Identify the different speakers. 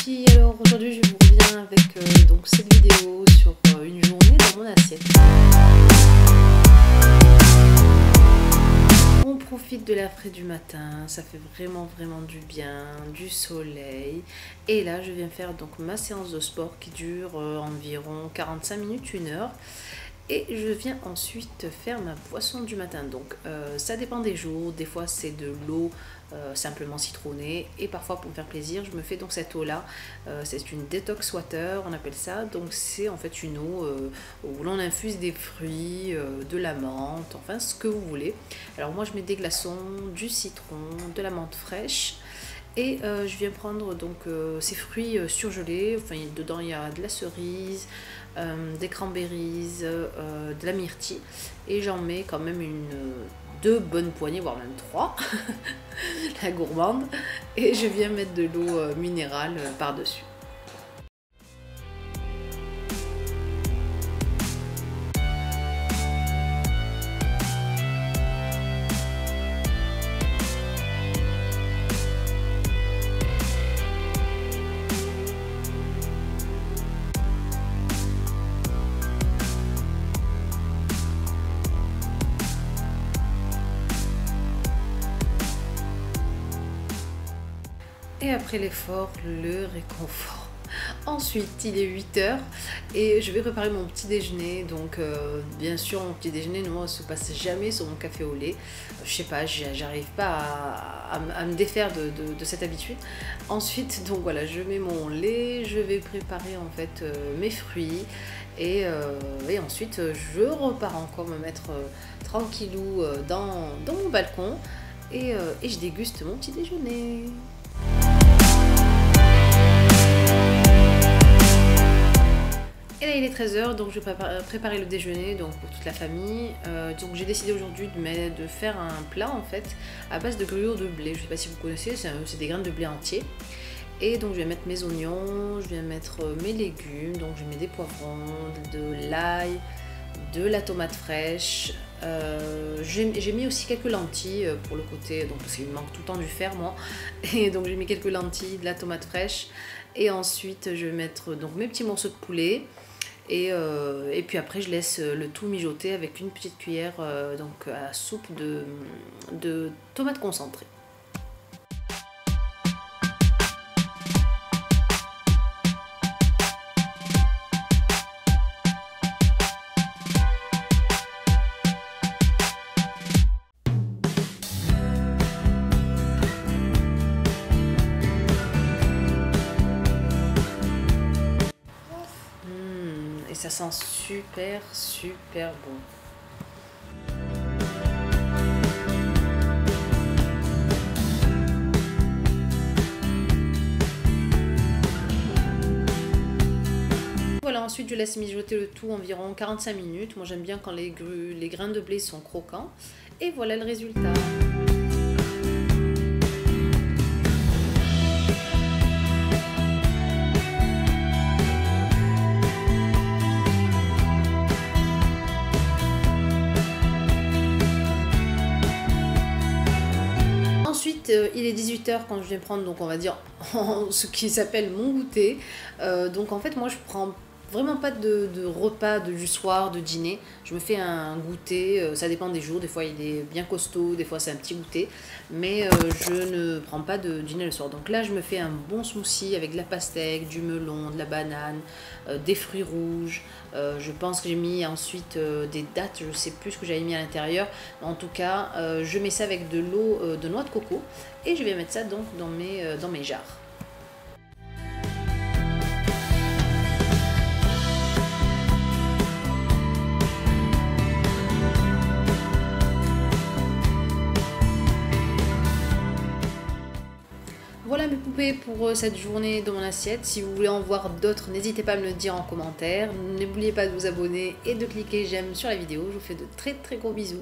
Speaker 1: Coucou, alors aujourd'hui je vous reviens avec donc cette vidéo sur une journée dans mon assiette. On profite de la fraîche du matin, ça fait vraiment du bien, du soleil. Et là je viens faire donc ma séance de sport qui dure environ 45 minutes, 1 heure. Et je viens ensuite faire ma boisson du matin. Donc ça dépend des jours, des fois c'est de l'eau simplement citronnée, et parfois pour me faire plaisir je me fais donc cette eau là, c'est une detox water on appelle ça. Donc c'est en fait une eau où l'on infuse des fruits, de la menthe, enfin ce que vous voulez. Alors moi je mets des glaçons, du citron, de la menthe fraîche. Et je viens prendre donc ces fruits surgelés, enfin dedans il y a de la cerise, des cranberries, de la myrtille, et j'en mets quand même deux bonnes poignées, voire même 3, la gourmande, et je viens mettre de l'eau minérale par-dessus. Et après l'effort, le réconfort. Ensuite, il est 8 h et je vais préparer mon petit déjeuner. Donc, bien sûr, mon petit déjeuner, ne se passe jamais sur mon café au lait. Je sais pas, j'arrive pas à me défaire de cette habitude. Ensuite, donc voilà, je mets mon lait, je vais préparer en fait mes fruits. Et ensuite, je repars encore me mettre tranquillou dans mon balcon. Et je déguste mon petit déjeuner. Et là il est 13 h, donc je vais préparer le déjeuner donc pour toute la famille. Donc j'ai décidé aujourd'hui de faire un plat en fait à base de gruyère de blé. Je ne sais pas si vous connaissez, c'est des graines de blé entier. Et donc je vais mettre mes oignons, je vais mettre mes légumes, donc je mets des poivrons, de l'ail, de la tomate fraîche. J'ai mis aussi quelques lentilles pour le côté, donc parce qu'il me manque tout le temps du fer moi. Et donc j'ai mis quelques lentilles, de la tomate fraîche. Et ensuite je vais mettre donc mes petits morceaux de poulet. Et puis après je laisse le tout mijoter avec une petite cuillère donc à soupe de tomates concentrées. Et ça sent super bon. Voilà, ensuite je laisse mijoter le tout environ 45 minutes. Moi j'aime bien quand les grains de blé sont croquants. Et voilà le résultat. Ensuite, il est 18 h quand je viens prendre, donc on va dire ce qui s'appelle mon goûter. Donc en fait, moi je prends vraiment pas de repas du soir, de dîner. Je me fais un goûter, ça dépend des jours. Des fois il est bien costaud, des fois c'est un petit goûter. Mais je ne prends pas de dîner le soir. Donc là je me fais un bon smoothie avec de la pastèque, du melon, de la banane, des fruits rouges. Je pense que j'ai mis ensuite des dattes, je sais plus ce que j'avais mis à l'intérieur. En tout cas, je mets ça avec de l'eau de noix de coco. Et je vais mettre ça donc dans mes jarres. Voilà mes poupées pour cette journée dans mon assiette. Si vous voulez en voir d'autres, n'hésitez pas à me le dire en commentaire. N'oubliez pas de vous abonner et de cliquer j'aime sur la vidéo. Je vous fais de très gros bisous.